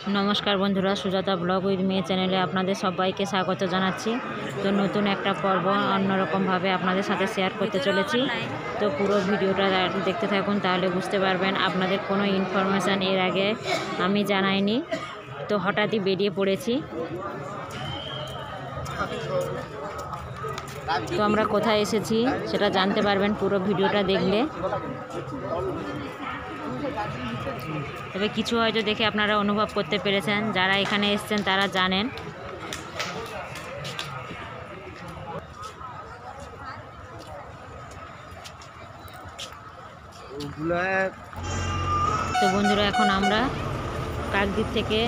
नमस्कार बंधुरा Sujata blog with मे चैनेले आपनादेर सबाइके स्वागत जानाच्छि। तो नतून एक पर्व अन्यरकम भावे आपनादेर साथे शेयर करते चलेछि। तो पुरो भिडियोटा देखते थाकुन ताहले बुझते पारबेन। आपनादेर कोनो इनफरमेशन एर आगे आमी जानाइनि, तो हठाৎই बेरिये पड़ेछि। तो आमरा कोथाय एसेछि सेटा जानते पारबेन पुरो भिडियोटा देखले। तबे किछु हयतो देखे आपनारा अनुभव करते पेरेछेन, जारा एखाने एसेछेन तारा जानेन। तो बंधुरा एखन आमरा काकद्वीप थेके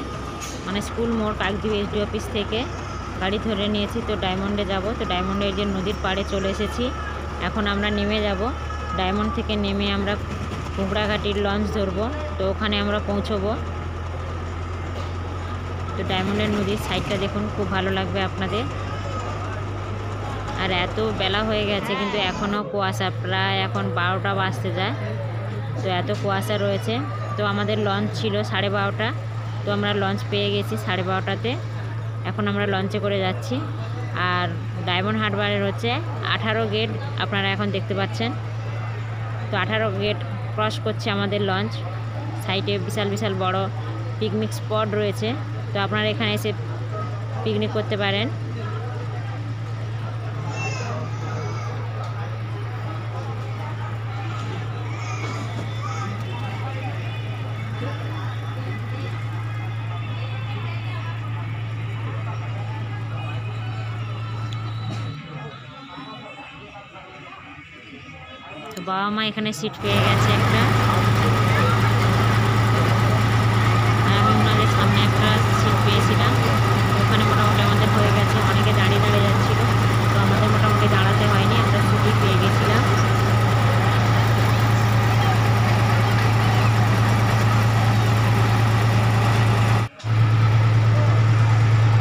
माने स्कूल मोड़ काकद्वीप एसडी अफिस थेके गाड़ी धरे निয়েছি। तो डायमंडे যাব। तो डायमंडे जे नदीर पाड़े चले एसेছি। এখন আমরা নেমে যাব। डायमंड থেকে নেমে আমরা কুকড়াঘাটির লঞ্চ ধরব। তো ওখানে আমরা পৌঁছবো। তো ডায়মন্ডের নদীর সাইডটা দেখুন, খুব ভালো লাগবে আপনাদের। আর এত বেলা হয়ে গেছে কিন্তু এখনও কুয়াশা, প্রায় এখন 12টা বাজতে যায়। তো এত কুয়াশা রয়েছে। তো আমাদের লঞ্চ ছিল 12:30। তো আমরা লঞ্চ পেয়ে গেছি 12:30-তে। এখন আমরা লঞ্চে করে যাচ্ছি। আর ডায়মন্ড হারবারের হচ্ছে 18 গেট আপনারা এখন দেখতে পাচ্ছেন। তো 18 গেট ক্রস করছে আমাদের লঞ্চ। সাইডে বিশাল বিশাল বড় পিকনিক স্পট রয়েছে। তো আপনারা এখানে এসে পিকনিক করতে পারেন। তো বাবা মা এখানে সিট পেয়ে গেছে একটা। আর আমি ওনাদের সামনে একটা সিট পেয়েছিলাম। ওখানে মোটামুটি আমাদের হয়ে গেছে। অনেকে দাঁড়িয়ে দাঁড়িয়ে যাচ্ছিল, তো আমাদের মোটামুটি দাঁড়াতে হয়নি, আমরা সিটই পেয়ে গেছিলাম।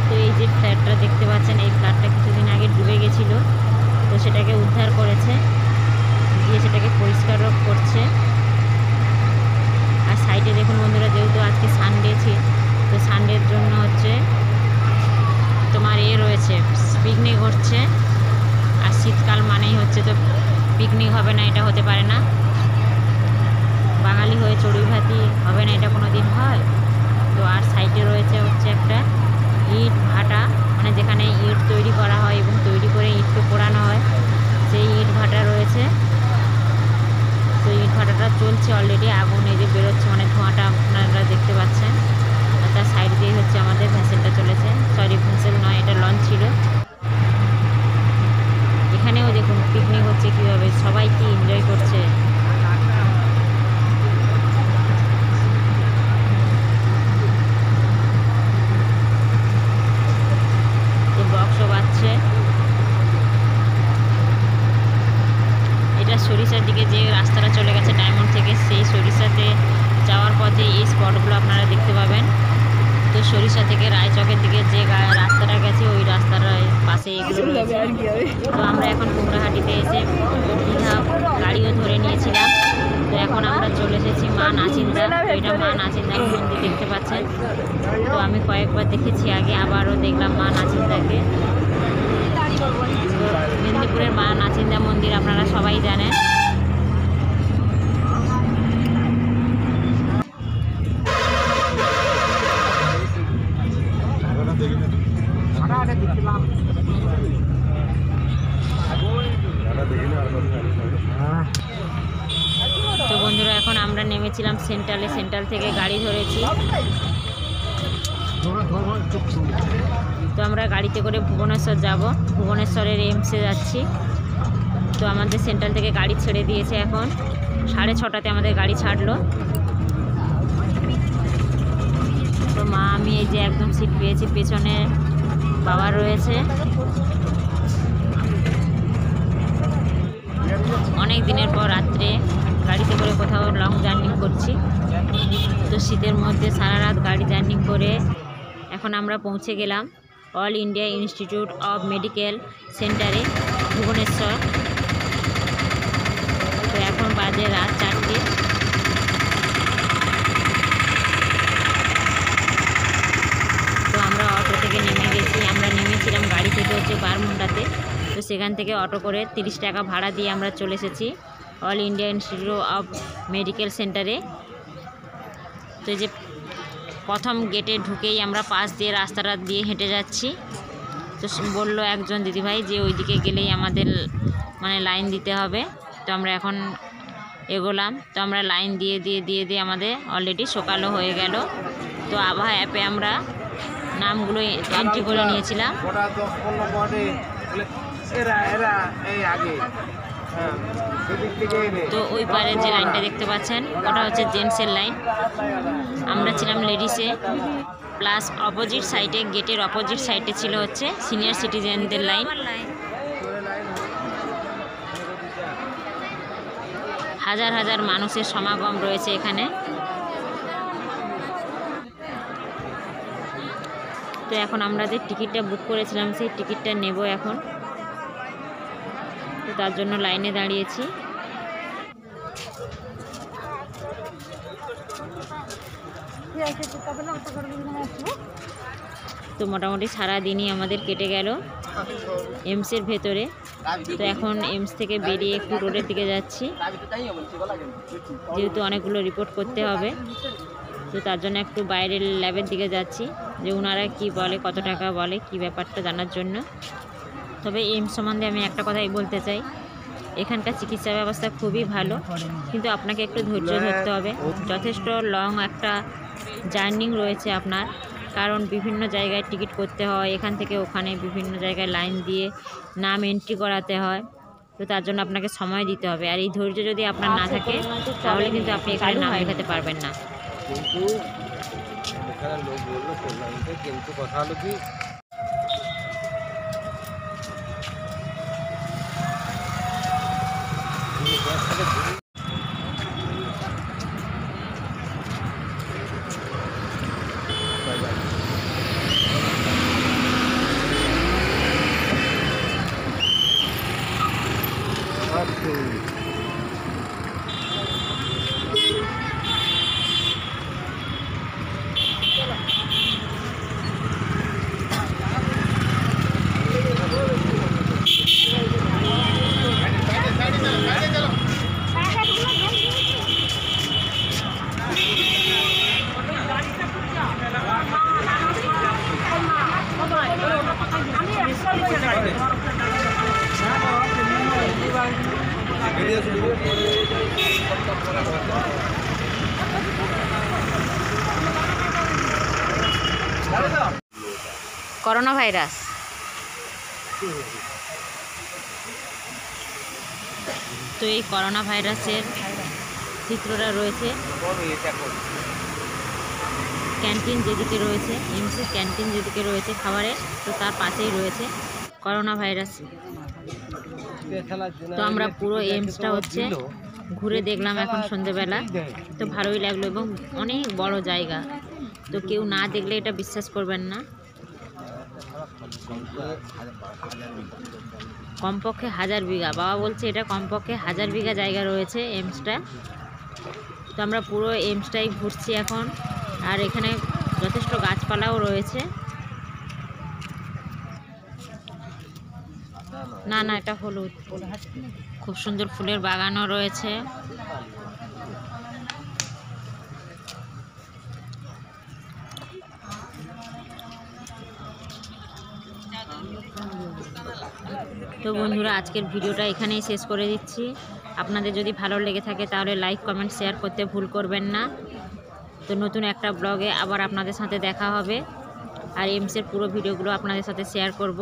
তো এই যে ফ্ল্যাটটা দেখতে পাচ্ছেন, এই ফ্ল্যাটটা কিছুদিন আগে ডুবে গেছিল। তো সেটাকে উদ্ধার করেছে, দিয়ে সেটাকে পরিষ্কার করছে। আর সাইডে দেখুন বন্ধুরা, যেহেতু আজকে সানডে ছিল, তো সানডের জন্য হচ্ছে তোমার রয়েছে, পিকনিক হচ্ছে। আর শীতকাল মানেই হচ্ছে তো পিকনিক হবে না, এটা হতে পারে না। বাঙালি হয়ে চড়ুই ভাতি হবে না, এটা কোনো দিন হয়? তো আর সাইডে রয়েছে হচ্ছে একটা ইট ভাটা, মানে যেখানে ইট তৈরি করা হয় এবং তৈরি করে ইটকে পোড়ানো হয়, সেই ইট ভাটা রয়েছে। তো ইট ভাটাটা চলছে অলরেডি, আগুন এই যে বেরোচ্ছে, মানে ধোঁয়াটা আপনারা দেখতে পাচ্ছেন। আর তার সাইড দিয়েই হচ্ছে আমাদের ভ্যাসেলটা চলেছে। সরি, ভ্যাসেল নয়, এটা লঞ্চ ছিল। এখানেও দেখুন পিকনিক হচ্ছে কীভাবে, সবাই কি এনজয় করছে। বক্সও বাজছে। এটা সরিষার দিকে যে রাস্তাটা চলে গেছে ডায়মন্ড থেকে, সেই সরিষাতে যাওয়ার পথে এই স্পটগুলো আপনারা দেখতে পাবেন। তো সরিষা থেকে রায়চকের দিকে যে রাস্তাটা গেছে, ওই রাস্তার পাশে এগুলো রয়েছে। তো আমরা এখন কুকড়াঘাটিতে এসে দীঘা গাড়িও ধরে নিয়েছিলাম। তো এখন আমরা চলে এসেছি মা নাচিন্দা। এটা মা নাচিন্দা মন্দির দেখতে পাচ্ছেন। তো আমি কয়েকবার দেখেছি আগে, আবারও দেখলাম মা নাচিন্দাকে। মেদিনীপুরের মা নাচিন্দা মন্দির আপনারা সবাই জানেন। তো বন্ধুরা, এখন আমরা নেমেছিলাম সেন্ট্রালে। সেন্ট্রাল থেকে গাড়ি ধরেছি। তো আমরা গাড়িতে করে ভুবনেশ্বর যাব। ভুবনেশ্বরের এমসে যাচ্ছি। তো আমাদের সেন্ট্রাল থেকে গাড়ি ছেড়ে দিয়েছে। এখন 6:30-তে আমাদের গাড়ি ছাড়লো। তো মা আমি এই যে একদম সিট পেয়েছি, পেছনে বাবা রয়েছে। অনেক দিনের পর রাত্রে গাড়িতে করে কোথাও লং জার্নি করছি। তো শীতের মধ্যে সারা রাত গাড়ি জার্নি করে এখন আমরা পৌঁছে গেলাম all India institute of medical সেন্টারে, ভুবনেশ্বর। তো এখন বাজে রাত 4টে। সেখান থেকে অটো করে 30 টাকা ভাড়া দিয়ে আমরা চলে এসেছি all India institute of medical সেন্টারে। তো এই যে প্রথম গেটে ঢুকেই আমরা পাশ দিয়ে রাস্তাটা দিয়ে হেঁটে যাচ্ছি। তো বললো একজন দিদিভাই যে ওইদিকে গেলেই আমাদের মানে লাইন দিতে হবে। তো আমরা এখন এগোলাম। তো আমরা লাইন দিয়ে আমাদের অলরেডি সকালও হয়ে গেল। তো আভা অ্যাপে আমরা নামগুলো এন্ট্রি করে নিয়েছিলাম। তো ওই পারে যে লাইনটা দেখতে পাচ্ছেন ওটা হচ্ছে জেন্টসের লাইন, আমরা ছিলাম লেডিসে। প্লাস অপোজিট সাইডে গেটের অপোজিট সাইডে ছিল হচ্ছে সিনিয়র সিটিজেনদের লাইন। হাজার হাজার মানুষের সমাগম রয়েছে এখানে। তো এখন আমরা যে টিকিটটা বুক করেছিলাম সেই টিকিটটা নেব এখন। তো তার জন্য লাইনে দাঁড়িয়েছি। তো মোটামুটি সারাদিনই আমাদের কেটে গেল এমসের ভেতরে। তো এখন এমস থেকে বেরিয়ে একটু রোডের দিকে যাচ্ছি, যেহেতু অনেকগুলো রিপোর্ট করতে হবে। তো তার জন্য একটু বাইরের ল্যাবের দিকে যাচ্ছি, যে ওনারা কি বলে, কত টাকা বলে, কি ব্যাপারটা জানার জন্য। তবে এমস সম্বন্ধে আমি একটা কথাই বলতে চাই, এখানকার চিকিৎসা ব্যবস্থা খুবই ভালো, কিন্তু আপনাকে একটু ধৈর্য ধরতে হবে। যথেষ্ট লং একটা জার্নি রয়েছে আপনার, কারণ বিভিন্ন জায়গায় টিকিট করতে হয়, এখান থেকে ওখানে বিভিন্ন জায়গায় লাইন দিয়ে নাম এন্ট্রি করাতে হয়। তো তার জন্য আপনাকে সময় দিতে হবে। আর এই ধৈর্য যদি আপনার না থাকে তাহলে কিন্তু আপনি এখানে নাম লেখাতে পারবেন না। কিন্তু এখানে লোক বললো কল্যাণীতে, কিন্তু কথা হলো কি করোনা ভাইরাস। তো এই করোনা ভাইরাসের চিত্রটা রয়েছে ক্যান্টিন যেদিকে রয়েছে, এমসের ক্যান্টিন যেদিকে রয়েছে খাবারের, তো তার পাশেই রয়েছে করোনা ভাইরাস। তো আমরা পুরো এমসটা হচ্ছে ঘুরে দেখলাম এখন সন্ধেবেলা। তো ভালোই লাগলো এবং অনেক বড় জায়গা। তো কেউ না দেখলে এটা বিশ্বাস করবেন না, কমপক্ষে 1000 বিঘা, বাবা বলছে এটা কমপক্ষে 1000 বিঘা জায়গা রয়েছে এমসটা। তো আমরা পুরো এমসটাই ঘুরছি এখন। আর এখানে যথেষ্ট গাছপালাও রয়েছে। না না, এটা হলুদ, খুব সুন্দর ফুলের বাগানও রয়েছে। তো বন্ধুরা, আজকের ভিডিওটা এখানেই শেষ করে দিচ্ছি। আপনাদের যদি ভালো লেগে থাকে তাহলে লাইক, কমেন্ট, শেয়ার করতে ভুল করবেন না। তো নতুন একটা ব্লগে আবার আপনাদের সাথে দেখা হবে। আর এমসের পুরো ভিডিওগুলো আপনাদের সাথে শেয়ার করব।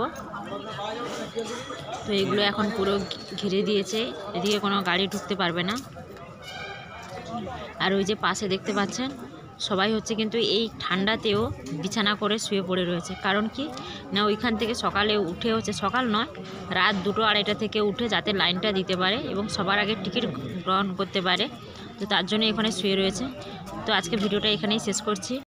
তো এগুলো এখন পুরো ঘিরে দিয়েছে, এদিকে কোনো গাড়ি ঢুকতে পারবে না। আর ওই যে পাশে দেখতে পাচ্ছেন সবাই হচ্ছে কিন্তু এই ঠান্ডাতেও বিছানা করে শুয়ে পড়ে রয়েছে। কারণ কি না, ওইখান থেকে সকালে উঠে হচ্ছে, সকাল নয়, রাত 2-2:30 থেকে উঠে যাতে লাইনটা দিতে পারে এবং সবার আগে টিকিট গ্রহণ করতে পারে। তো তার জন্য এখানে শুয়ে রয়েছে। তো আজকে ভিডিওটা এখানেই শেষ করছি।